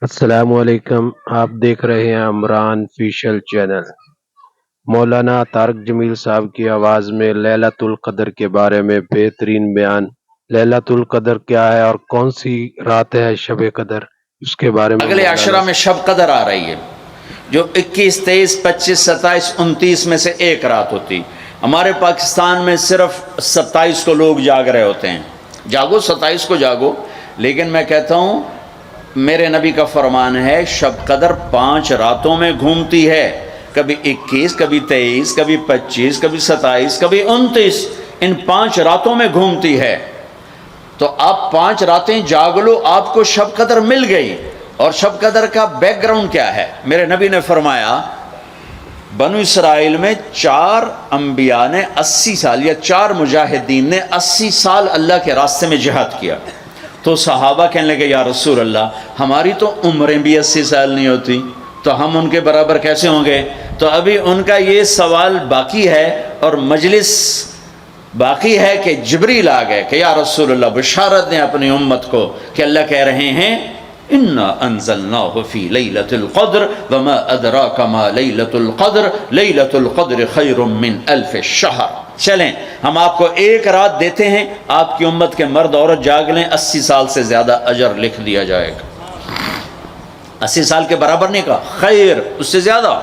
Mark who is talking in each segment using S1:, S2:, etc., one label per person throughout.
S1: السلام علیکم، آپ دیکھ رہے ہیں عمران فیشل چینل۔ مولانا طارق جمیل صاحب کی آواز میں لیلۃ القدر کے بارے میں بہترین بیان۔ لیلۃ القدر کیا ہے اور کون سی رات ہے شب قدر، اس کے بارے میں
S2: اگلے
S1: مولانا
S2: عشرہ میں شب قدر آ رہی ہے، جو 21، 23، 25، 27، 29 میں سے ایک رات ہوتی۔ ہمارے پاکستان میں صرف 27 کو لوگ جاگ رہے ہوتے ہیں۔ جاگو، 27 کو جاگو، لیکن میں کہتا ہوں میرے نبی کا فرمان ہے شب قدر 5 راتوں میں گھومتی ہے، کبھی 21، کبھی 23، کبھی 25، کبھی 27، کبھی 29، ان 5 راتوں میں گھومتی ہے۔ تو آپ 5 راتیں جاگ لو، آپ کو شب قدر مل گئی۔ اور شب قدر کا بیک گراؤنڈ کیا ہے؟ میرے نبی نے فرمایا بنو اسرائیل میں 4 انبیاء نے 80 سال، یا 4 مجاہدین نے 80 سال اللہ کے راستے میں جہاد کیا۔ تو صحابہ کہنے لگے یا رسول اللہ، ہماری تو عمریں بھی 80 سال نہیں ہوتی، تو ہم ان کے برابر کیسے ہوں گے؟ تو ابھی ان کا یہ سوال باقی ہے اور مجلس باقی ہے کہ جبریل آ گئے کہ یا رسول اللہ بشارت دیں اپنی امت کو کہ اللہ کہہ رہے ہیں انا انزلناہ فی لیلۃ القدر وما ادراک ما لیلۃ القدر لیلۃ القدر خیر من الف شہر۔ چلیں ہم آپ کو ایک رات دیتے ہیں، آپ کی امت کے مرد عورت جاگ لیں، 80 سال سے زیادہ اجر لکھ دیا جائے گا۔ 80 سال کے برابر نہیں کہا، خیر اس سے زیادہ۔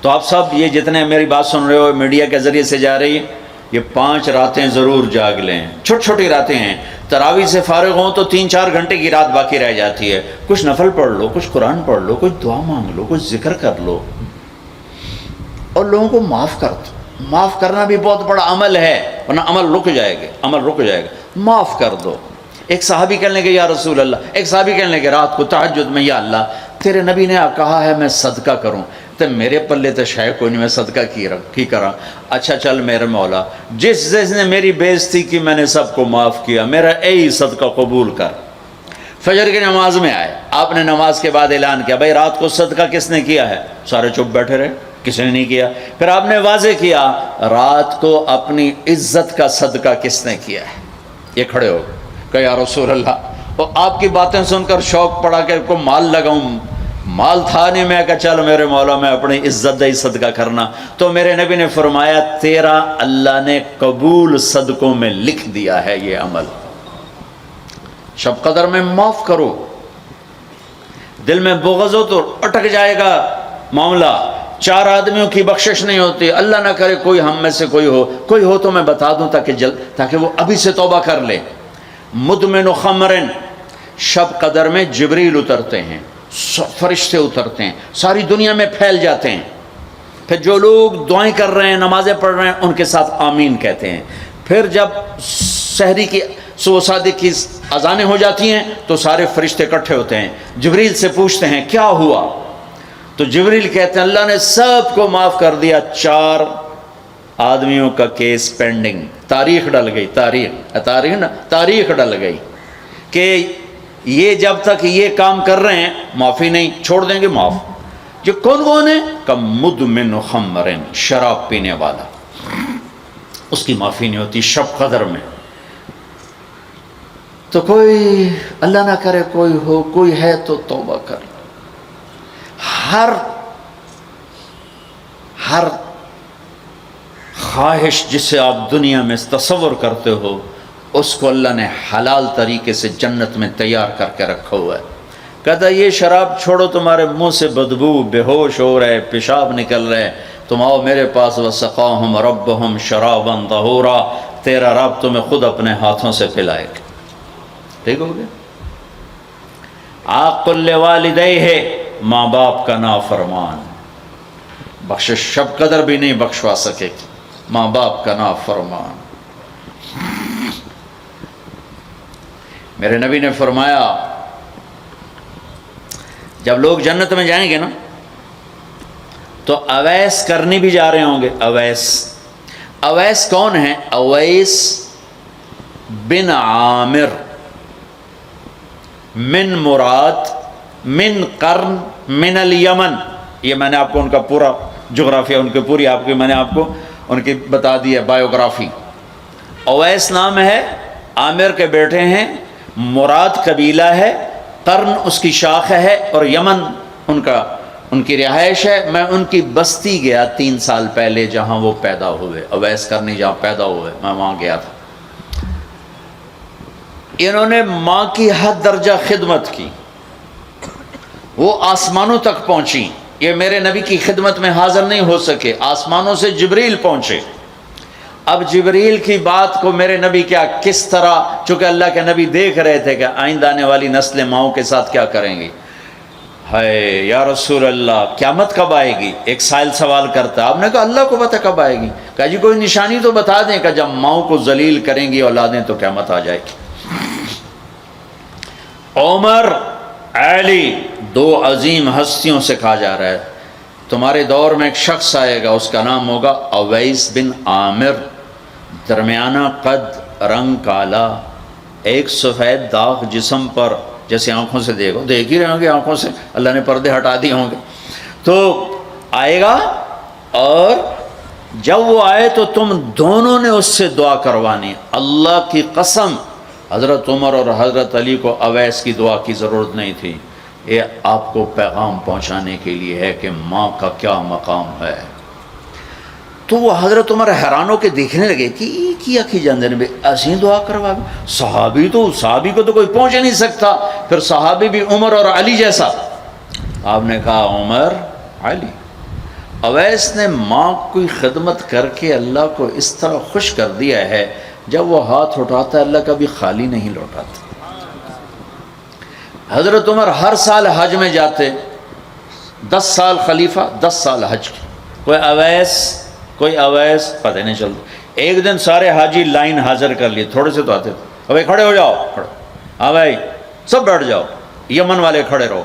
S2: تو آپ سب یہ جتنے میری بات سن رہے ہو میڈیا کے ذریعے سے جا رہی ہے، یہ 5 راتیں ضرور جاگ لیں۔ چھوٹی چھوٹی راتیں ہیں، تراویح سے فارغ ہوں تو 3-4 گھنٹے کی رات باقی رہ جاتی ہے، کچھ نفل پڑھ لو، کچھ قرآن پڑھ لو، کچھ دعا مانگ لو، کچھ ذکر کر لو، اور لوگوں کو معاف کر دو۔ معاف کرنا بھی بہت بڑا عمل ہے، ورنہ عمل رک جائے گا، عمل رک جائے گا۔ معاف کر دو۔ ایک صحابی کہنے لگے یا رسول اللہ، ایک صحابی کہنے لگے رات کو تہجد میں یا اللہ تیرے نبی نے کہا ہے میں صدقہ کروں، تو میرے پلے تو شاید کوئی نہیں، میں صدقہ کی کرا۔ اچھا چل میرے مولا، جس نے میری بےزتی کی میں نے سب کو معاف کیا، میرا اے صدقہ قبول کر۔ فجر کی نماز میں آئے، آپ نے نماز کے بعد اعلان کیا بھائی رات کو صدقہ کس نے کیا ہے؟ سارے چپ بیٹھے رہے، کسی نے نہیں کیا۔ پھر آپ نے واضح کیا رات کو اپنی عزت کا صدقہ کس نے کیا ہے؟ یہ کھڑے ہو گئے کہ یا رسول اللہ، اور آپ کی باتیں سن کر شوق پڑا کہ کو مال لگاؤں، مال تھا نہیں، میں کہا چل میرے مولا میں اپنی عزت دہی صدقہ کرنا۔ تو میرے نبی نے فرمایا تیرا اللہ نے قبول صدقوں میں لکھ دیا ہے یہ عمل۔ شب قدر میں معاف کرو، دل میں بغض ہو تو اٹک جائے گا معاملہ۔ 4 آدمیوں کی بخشش نہیں ہوتی، اللہ نہ کرے کوئی ہم میں سے کوئی ہو تو میں بتا دوں تاکہ وہ ابھی سے توبہ کر لے۔ مدمن خمرن، شب قدر میں جبریل اترتے ہیں، فرشتے اترتے ہیں، ساری دنیا میں پھیل جاتے ہیں۔ پھر جو لوگ دعائیں کر رہے ہیں، نمازیں پڑھ رہے ہیں، ان کے ساتھ آمین کہتے ہیں۔ پھر جب سحری کی صبح صادق کی اذانیں ہو جاتی ہیں تو سارے فرشتے اکٹھے ہوتے ہیں، جبریل سے پوچھتے ہیں کیا ہوا؟ تو جبریل کہتے ہیں اللہ نے سب کو معاف کر دیا، 4 آدمیوں کا کیس پینڈنگ۔ تاریخ ڈل گئی، تاریخ ڈل گئی کہ یہ جب تک یہ کام کر رہے ہیں معافی نہیں، چھوڑ دیں گے معاف۔ جو کون ہے؟ کم مدمن خمرن، شراب پینے والا، اس کی معافی نہیں ہوتی شب قدر میں۔ تو کوئی اللہ نہ کرے کوئی ہے تو توبہ کر۔ ہر خواہش جسے آپ دنیا میں تصور کرتے ہو اس کو اللہ نے حلال طریقے سے جنت میں تیار کر کے رکھا ہوا ہے۔ کہتا یہ شراب چھوڑو، تمہارے منہ سے بدبو، بے ہوش ہو رہے، پیشاب نکل رہے، تم آؤ میرے پاس، وسقاہم ربہم شرابا طہورا، تیرا رب تمہیں خود اپنے ہاتھوں سے پلائے گا۔ ٹھیک ہو گیا؟ عاق لوالدیہ، ماں باپ کا نافرمان، بخشش شب قدر بھی نہیں بخشوا سکے گی، ماں باپ کا نافرمان۔ میرے نبی نے فرمایا جب لوگ جنت میں جائیں گے نا تو اویس کرنی بھی جا رہے ہوں گے۔ اویس کون ہیں؟ اویس بن عامر من مراد من قرن من الیمن۔ یہ میں نے آپ کو ان کا پورا جغرافیہ، ان کی پوری آپ کی میں نے آپ کو ان کی بتا دی ہے بایوگرافی۔ اویس نام ہے، عامر کے بیٹے ہیں، مراد قبیلہ ہے، قرن اس کی شاخ ہے اور یمن ان کی رہائش ہے. میں ان کی بستی گیا 3 سال پہلے جہاں وہ پیدا ہوئے، اویس کرنی جہاں پیدا ہوئے، میں وہاں گیا تھا. انہوں نے ماں کی حد درجہ خدمت کی، وہ آسمانوں تک پہنچی. یہ میرے نبی کی خدمت میں حاضر نہیں ہو سکے، آسمانوں سے جبریل پہنچے. اب جبریل کی بات کو میرے نبی کیا کس طرح، چونکہ اللہ کے نبی دیکھ رہے تھے کہ آئندہ آنے والی نسلیں ماؤں کے ساتھ کیا کریں گی. ہے یا رسول اللہ قیامت کب آئے گی؟ ایک سائل سوال کرتا. آپ نے کہا اللہ کو پتہ کب آئے گی. کہا جی کوئی نشانی تو بتا دیں کہ جب ماؤں کو ذلیل کریں گی اولادیں تو قیامت آ جائے گی. عمر، علی، 2 عظیم ہستیوں سے کہا جا رہا ہے تمہارے دور میں ایک شخص آئے گا، اس کا نام ہوگا اویس بن عامر. درمیانہ قد، رنگ کالا، ایک سفید داغ جسم پر، جیسے آنکھوں سے دیکھ ہی رہے ہوں گے، آنکھوں سے اللہ نے پردے ہٹا دیے ہوں گے. تو آئے گا اور جب وہ آئے تو تم دونوں نے اس سے دعا کروانی. اللہ کی قسم حضرت عمر اور حضرت علی کو اویس کی دعا کی ضرورت نہیں تھی. یہ آپ کو پیغام پہنچانے کے لیے ہے کہ ماں کا کیا مقام ہے. تو وہ حضرت عمر حیران ہو کے دیکھنے لگے کہ یہ کیا کی جاندے نے ایسی دعا کروا. صحابی کو تو کوئی پہنچ نہیں سکتا، پھر صحابی بھی عمر اور علی جیسا. آپ نے کہا عمر، علی. اویس نے ماں کی خدمت کر کے اللہ کو اس طرح خوش کر دیا ہے، جب وہ ہاتھ اٹھاتا ہے اللہ کبھی خالی نہیں لوٹاتا. حضرت عمر ہر سال حج میں جاتے، 10 سال خلیفہ، 10 سال حج کی. کوئی اویس پتہ نہیں چلتا. ایک دن سارے حاجی لائن حاضر کر لیے، تھوڑے سے تو آتے تھے. بھائی کھڑے ہو جاؤ، کھڑے. ہاں بھائی سب بیٹھ جاؤ. یمن والے کھڑے رہو،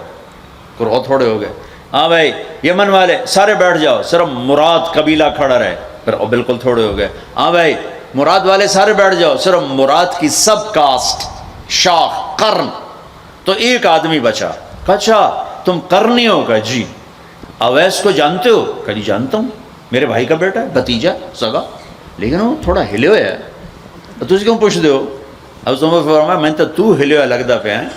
S2: بہت تھوڑے ہو گئے. ہاں بھائی یمن والے سارے بیٹھ جاؤ، صرف مراد قبیلہ کھڑا رہے، پھر بالکل تھوڑے ہو گئے. ہاں بھائی مراد والے سارے بیٹھ جاؤ، صرف مراد کی سب کاسٹ، شاخ، قرن. تو ایک آدمی بچا. اچھا تم قرنی ہو؟ کہا جی. اویس کو جانتے ہو؟ کہا جی جانتا ہوں، میرے بھائی کا بیٹا ہے، بھتیجا سگا، لیکن وہ تھوڑا ہلے ہوئے ہے. تجھ کیوں پوچھتے ہو؟ اب تم فرمایا میں تو ہلے ہوا لگتا پہ ہیں.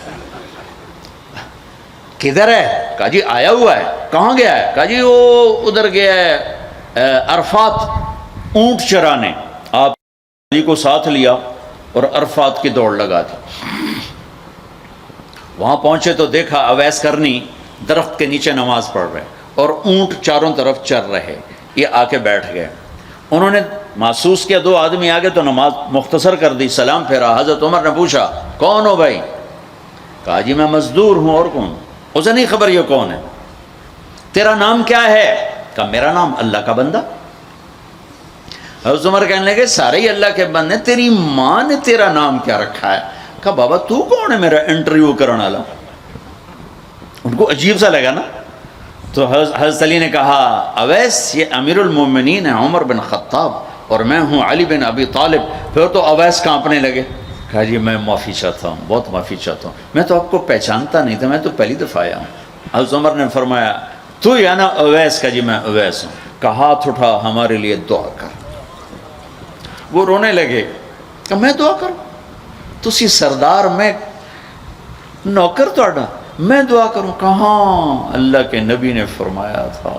S2: کدھر ہے؟ کہا جی آیا ہوا ہے. کہاں گیا ہے؟ کہا جی وہ ادھر گیا ہے عرفات اونٹ چرانے. آپ علی کو ساتھ لیا اور عرفات کی دوڑ لگا دی. وہاں پہنچے تو دیکھا اویس کرنی درخت کے نیچے نماز پڑھ رہے اور اونٹ چاروں طرف چر رہے. یہ آ کے بیٹھ گئے. انہوں نے محسوس کیا 2 آدمی آ گئے تو نماز مختصر کر دی، سلام پھیرا. حضرت عمر نے پوچھا کون ہو بھائی؟ کہا جی میں مزدور ہوں. اور کون؟ اسے نہیں خبر یہ کون ہے. تیرا نام کیا ہے؟ کہا میرا نام اللہ کا بندہ. حضرت عمر کہنے لگے سارے ہی اللہ کے بندے، تیری ماں نے تیرا نام کیا رکھا ہے؟ کہا بابا تو کون ہے میرا انٹرویو کرنے والا؟ ان کو عجیب سا لگا نا. تو حضرت علی نے کہا اویس یہ امیر المومنین ہے عمر بن خطاب اور میں ہوں علی بن ابی طالب. پھر تو اویس کانپنے لگے. کہا جی میں معافی چاہتا ہوں، بہت معافی چاہتا ہوں، میں تو آپ کو پہچانتا نہیں تھا، میں تو پہلی دفعہ آیا ہوں. حضرت عمر نے فرمایا تو یا نا اویس؟ کا جی میں اویس ہوں. کہا ہاتھ اٹھا ہمارے لیے دعا کر. وہ رونے لگے کہ میں دعا کروں؟ تسی سردار، میں نوکر توڑا، میں دعا کروں؟ کہاں؟ اللہ کے نبی نے فرمایا تھا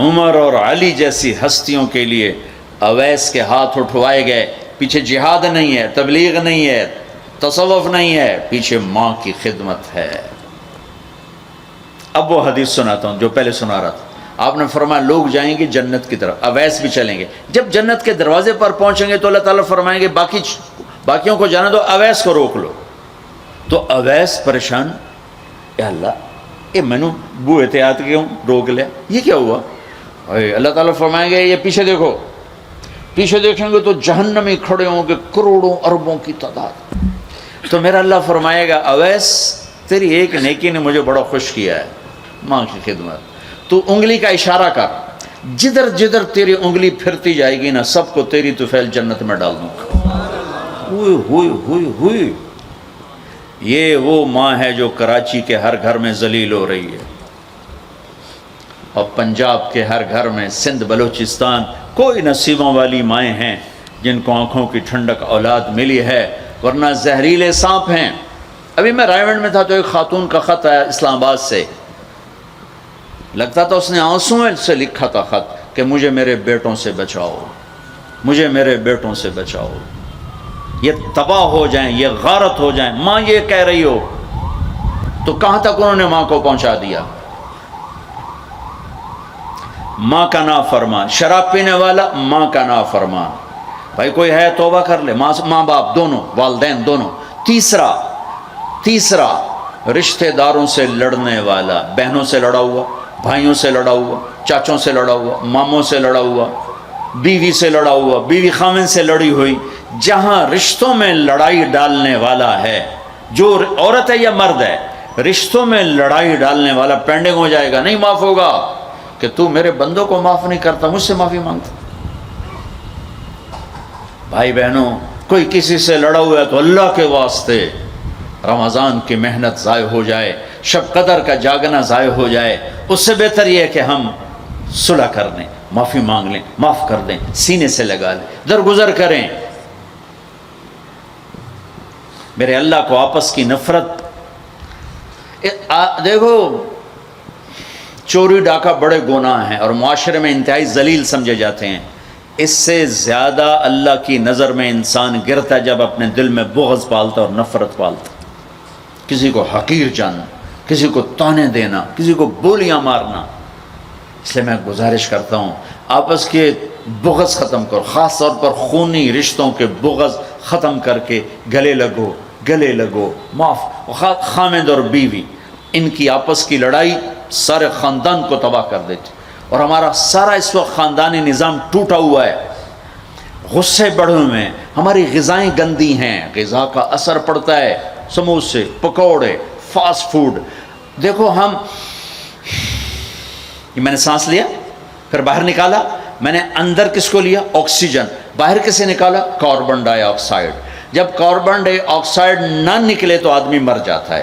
S2: عمر اور علی جیسی ہستیوں کے لیے اویس کے ہاتھ اٹھوائے گئے. پیچھے جہاد نہیں ہے، تبلیغ نہیں ہے، تصوف نہیں ہے، پیچھے ماں کی خدمت ہے. اب وہ حدیث سناتا ہوں جو پہلے سنا رہا تھا. آپ نے فرمایا لوگ جائیں گے جنت کی طرف، اویس بھی چلیں گے. جب جنت کے دروازے پر پہنچیں گے تو اللہ تعالیٰ فرمائیں گے باقیوں کو جانے دو، اویس کو روک لو. تو اویس پریشان، اے اللہ یہ میں نے بو احتیاط کیوں روک لیا، یہ کیا ہوا؟ اللہ تعالیٰ فرمائیں گے یہ پیچھے دیکھو. پیچھے دیکھیں گے تو جہنمی کھڑے ہوں گے کروڑوں اربوں کی تعداد. تو میرا اللہ فرمائے گا اویس تیری ایک نیکی نے مجھے بڑا خوش کیا ہے، ماں کی خدمت. تو انگلی کا اشارہ کر، جدھر جدھر تیری انگلی پھرتی جائے گی نا سب کو تیری طفیل جنت میں ڈال دوں گا. ہوئی ہوئی ہوئی ہوئی. یہ وہ ماں ہے جو کراچی کے ہر گھر میں ذلیل ہو رہی ہے، اور پنجاب کے ہر گھر میں، سندھ بلوچستان کوئی نصیبوں والی مائیں ہیں جن کو آنکھوں کی ٹھنڈک اولاد ملی ہے، ورنہ زہریلے سانپ ہیں. ابھی میں رائے میں تھا تو ایک خاتون کا خط آیا اسلام آباد سے، لگتا تھا اس نے آنسوں سے لکھا تھا خط کہ مجھے میرے بیٹوں سے بچاؤ، مجھے میرے بیٹوں سے بچاؤ، یہ تباہ ہو جائیں، یہ غارت ہو جائیں، ماں یہ کہہ رہی ہو۔ تو کہاں تک انہوں نے ماں کو پہنچا دیا؟ ماں کا نافرمان، شراب پینے والا ماں کا نافرمان۔ بھائی کوئی ہے توبہ کر لے، ماں باپ دونوں، والدین دونوں۔ تیسرا رشتہ داروں سے لڑنے والا، بہنوں سے لڑا ہوا، بھائیوں سے لڑا ہوا، چاچوں سے لڑا ہوا، ماموں سے لڑا ہوا، بیوی سے لڑا ہوا، بیوی خامن سے لڑی ہوئی۔ جہاں رشتوں میں لڑائی ڈالنے والا ہے، جو عورت ہے یا مرد ہے، رشتوں میں لڑائی ڈالنے والا پینڈنگ ہو جائے گا، نہیں معاف ہوگا کہ تو میرے بندوں کو معاف نہیں کرتا، مجھ سے معافی مانگتا۔ بھائی بہنوں، کوئی کسی سے لڑا ہوا ہے تو اللہ کے واسطے رمضان کی محنت ضائع ہو جائے، شب قدر کا جاگنا ضائع ہو جائے، اس سے بہتر یہ ہے کہ ہم صلح کر لیں، معافی مانگ لیں، معاف کر دیں، سینے سے لگا لیں، درگزر کریں۔ میرے اللہ کو آپس کی نفرت، دیکھو چوری ڈاکہ بڑے گناہ ہیں اور معاشرے میں انتہائی ذلیل سمجھے جاتے ہیں۔ اس سے زیادہ اللہ کی نظر میں انسان گرتا ہے جب اپنے دل میں بغض پالتا اور نفرت پالتا، کسی کو حقیر جاننا، کسی کو تانے دینا، کسی کو گولیاں مارنا۔ اس لیے میں گزارش کرتا ہوں آپس کے بغض ختم کرو، خاص طور پر خونی رشتوں کے بغض ختم کر کے گلے لگو، معاف۔ خامد اور بیوی، ان کی آپس کی لڑائی سارے خاندان کو تباہ کر دیتی، اور ہمارا سارا اس وقت خاندانی نظام ٹوٹا ہوا ہے، غصے بڑھے ہوئے ہیں، ہماری غذائیں گندی ہیں، غذا کا اثر پڑتا ہے، سموسے، پکوڑے، فاسٹ فوڈ۔ دیکھو ہم، یہ میں نے سانس لیا پھر باہر نکالا، میں نے اندر کس کو لیا؟ آکسیجن، باہر کسے نکالا؟ کاربن ڈائی آکسائڈ۔ جب کاربن ڈائی آکسائڈ نہ نکلے تو آدمی مر جاتا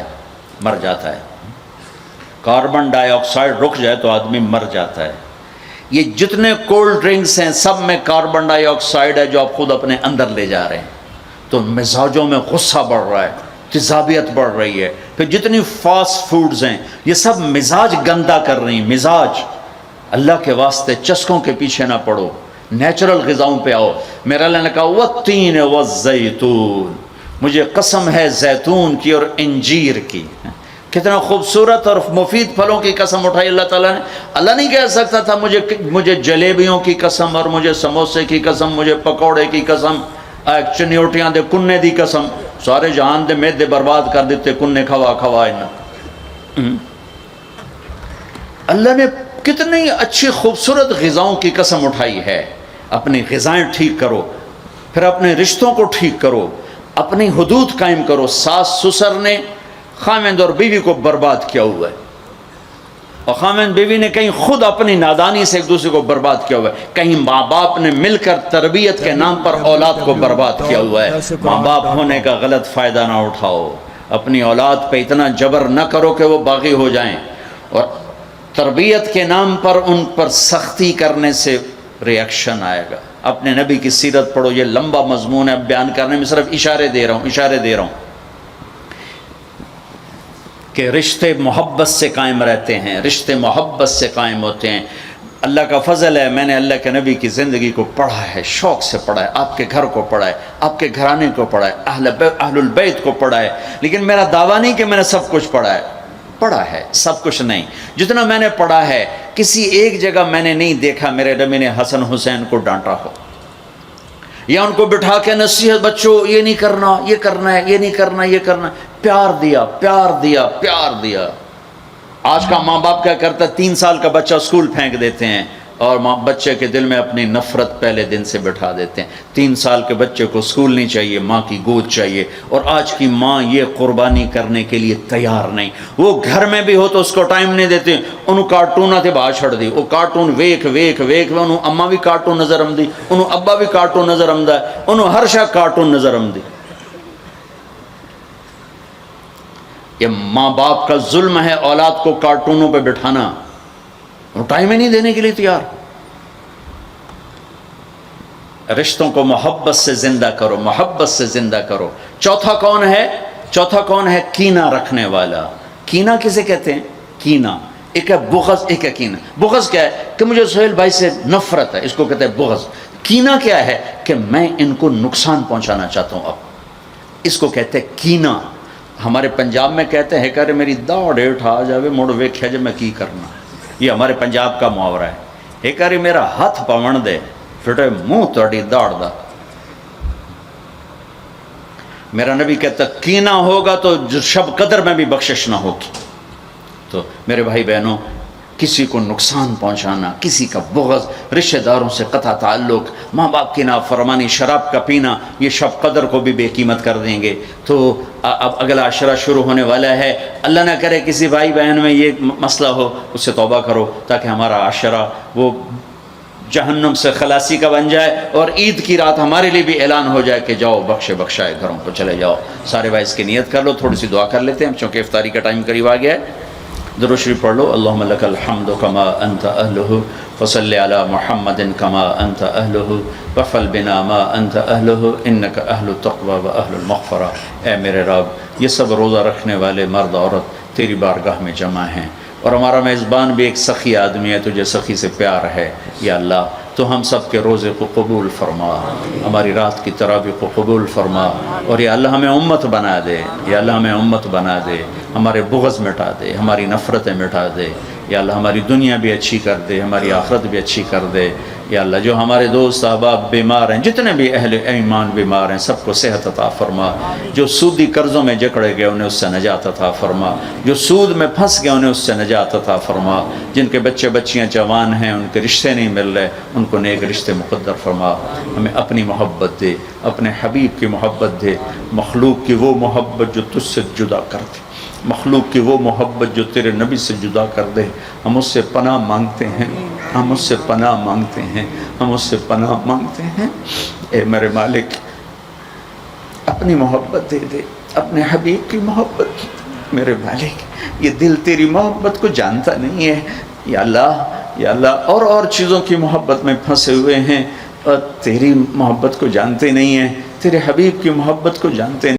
S2: ہے، کاربن ڈائی آکسائڈ رک جائے تو آدمی مر جاتا ہے۔ یہ جتنے کولڈ ڈرنکس ہیں سب میں کاربن ڈائی آکسائڈ ہے جو آپ خود اپنے اندر لے جا رہے ہیں، تو مزاجوں میں غصہ بڑھ رہا ہے، تیزابیت بڑھ رہی ہے۔ پھر جتنی فاسٹ فوڈز ہیں یہ سب مزاج گندا کر رہی ہیں، مزاج۔ اللہ کے واسطے چسکوں کے پیچھے نہ پڑو، نیچرل غذاؤں پہ آؤ۔ میرا اللہ نے کہا والتین والزیتون، مجھے قسم ہے زیتون کی اور انجیر کی۔ کتنا خوبصورت اور مفید پھلوں کی قسم اٹھائی اللہ تعالیٰ نے۔ اللہ نہیں کہہ سکتا تھا مجھے جلیبیوں کی قسم، اور مجھے سموسے کی قسم، مجھے پکوڑے کی قسم، چنیوٹیاں دے کنے دی قسم، سارے جہان دے میدے برباد کر دیتے کنے کھوا اللہ نے کتنی اچھی خوبصورت غذاؤں کی قسم اٹھائی ہے۔ اپنی غذائیں ٹھیک کرو، پھر اپنے رشتوں کو ٹھیک کرو، اپنی حدود قائم کرو۔ ساس سسر نے خامند اور بیوی کو برباد کیا ہوا ہے، اور خامند بیوی نے کہیں خود اپنی نادانی سے ایک دوسرے کو برباد کیا ہوا ہے، کہیں ماں باپ نے مل کر تربیت کے نام پر اولاد کو برباد کیا ہوا ہے۔ ماں باپ ہونے کا غلط فائدہ نہ اٹھاؤ، اپنی اولاد پہ اتنا جبر نہ کرو کہ وہ باغی ہو جائیں، اور تربیت کے نام پر ان پر سختی کرنے سے ریاکشن آئے گا۔ اپنے نبی کی سیرت پڑھو، یہ لمبا مضمون ہے، اب بیان کرنے میں صرف اشارے دے رہا ہوں کہ رشتے محبت سے قائم رہتے ہیں، رشتے محبت سے قائم ہوتے ہیں۔ اللہ کا فضل ہے، میں نے اللہ کے نبی کی زندگی کو پڑھا ہے، شوق سے پڑھا ہے، آپ کے گھر کو پڑھا ہے، آپ کے گھرانے کو پڑھا ہے، اہل البیت کو پڑھا ہے، لیکن میرا دعویٰ نہیں کہ میں نے سب کچھ پڑھا ہے، سب کچھ نہیں۔ جتنا میں نے پڑھا ہے کسی ایک جگہ میں نے نہیں دیکھا میرے نبی نے حسن حسین کو ڈانٹا ہو، یا ان کو بٹھا کے نصیحت، بچوں یہ نہیں کرنا، یہ کرنا ہے، یہ نہیں کرنا، یہ کرنا۔ پیار دیا۔ آج کا ماں باپ کیا کرتا ہے، 3 سال کا بچہ اسکول پھینک دیتے ہیں، اور بچے کے دل میں اپنی نفرت پہلے دن سے بٹھا دیتے ہیں۔ 3 سال کے بچے کو اسکول نہیں چاہیے، ماں کی گود چاہیے، اور آج کی ماں یہ قربانی کرنے کے لیے تیار نہیں۔ وہ گھر میں بھی ہو تو اس کو ٹائم نہیں دیتے، انہوں کارٹون تے باہر چھڑ دی، وہ کارٹون ویکھ انہوں اماں بھی کارٹون نظر آمدی، انہوں ابا بھی کارٹون نظر آمدا ہے، انہوں ہر شاہ کارٹون نظر آمدی۔ یہ ماں باپ کا ظلم ہے اولاد کو کارٹونوں پہ بٹھانا، وہ ٹائم ہی نہیں دینے کے لیے تیار۔ رشتوں کو محبت سے زندہ کرو، محبت سے زندہ کرو۔ چوتھا کون ہے؟ چوتھا کون ہے؟ کینہ رکھنے والا۔ کینہ کسے کہتے ہیں؟ کینہ ایک ہے بغض، ایک ہے کینہ۔ بغض کیا ہے؟ کہ مجھے سہیل بھائی سے نفرت ہے، اس کو کہتے ہیں بغض۔ کینہ کیا ہے؟ کہ میں ان کو نقصان پہنچانا چاہتا ہوں، اب اس کو کہتے ہیں کینہ۔ ہمارے پنجاب میں کہتے ہیں کہ میری داڑ ہیٹھ آ جاوے مڑ ویکھیا جے میں کی کرنا، یہ ہمارے پنجاب کا محاورہ ہے۔ ایک بار میرا ہاتھ پون دے پھٹے منہ تہاڈی داڑ دا۔ میرا نبی کہتا کینہ ہوگا تو شب قدر میں بھی بخشش نہ ہوگی۔ تو میرے بھائی بہنوں، کسی کو نقصان پہنچانا، کسی کا بغض، رشتہ داروں سے قطع تعلق، ماں باپ کی نافرمانی، شراب کا پینا، یہ شب قدر کو بھی بے قیمت کر دیں گے۔ تو اب اگلا عشرہ شروع ہونے والا ہے، اللہ نہ کرے کسی بھائی بہن میں یہ مسئلہ ہو، اس سے توبہ کرو تاکہ ہمارا عشرہ وہ جہنم سے خلاصی کا بن جائے، اور عید کی رات ہمارے لیے بھی اعلان ہو جائے کہ جاؤ بخشے بخشائے گھروں کو چلے جاؤ۔ سارے بھائی اس کی نیت کر لو، تھوڑی سی دعا کر لیتے ہیں چونکہ افطاری کا ٹائم قریب آ گیا ہے۔ درود شریف پڑھ لو۔ اللہم لک الحمد کما انت اہلہ وصلی علی محمد کما انت اہلہ وفعل بنا ما انت اہلہ انک اہل التقوی و اہل المغفرہ۔ اے میرے رب، یہ سب روزہ رکھنے والے مرد عورت تیری بارگاہ میں جمع ہیں، اور ہمارا میزبان بھی ایک سخی آدمی ہے، تجھے سخی سے پیار ہے۔ یا اللہ تو ہم سب کے روزے کو قبول فرما، ہماری رات کی تراویح کو قبول فرما، اور یا اللہ ہمیں امت بنا دے، یا اللہ ہمیں امت بنا دے، ہمارے بغض مٹا دے، ہماری نفرتیں مٹا دے، یا اللہ ہماری دنیا بھی اچھی کر دے، ہماری آخرت بھی اچھی کر دے۔ یا اللہ جو ہمارے دوست احباب بیمار ہیں، جتنے بھی اہل ایمان بیمار ہیں، سب کو صحت عطا فرما۔ جو سودی قرضوں میں جکڑے گئے انہیں اس سے نجات عطا فرما، جو سود میں پھنس گئے انہیں اس سے نجات عطا فرما، جن کے بچے بچیاں جوان ہیں ان کے رشتے نہیں مل رہے ان کو نیک رشتے مقدر فرما۔ ہمیں اپنی محبت دے، اپنے حبیب کی محبت دے، مخلوق کی وہ محبت جو تجھ سے جدا کر دے، مخلوق کی وہ محبت جو تیرے نبی سے جدا کر دے۔ ہم اس سے پناہ مانگتے ہیں، ہم اس سے پناہ مانگتے ہیں، ہم اس سے پناہ مانگتے ہیں۔ اے میرے مالک، اپنی محبت دے دے، اپنے حبیب کی محبت۔ میرے مالک، یہ دل تیری محبت کو جانتا نہیں ہے۔ یا اللہ اور چیزوں کی محبت میں پھنسے ہوئے ہیں، اور تیری محبت کو جانتے نہیں ہیں، تیرے حبیب کی محبت کو جانتے نہیں۔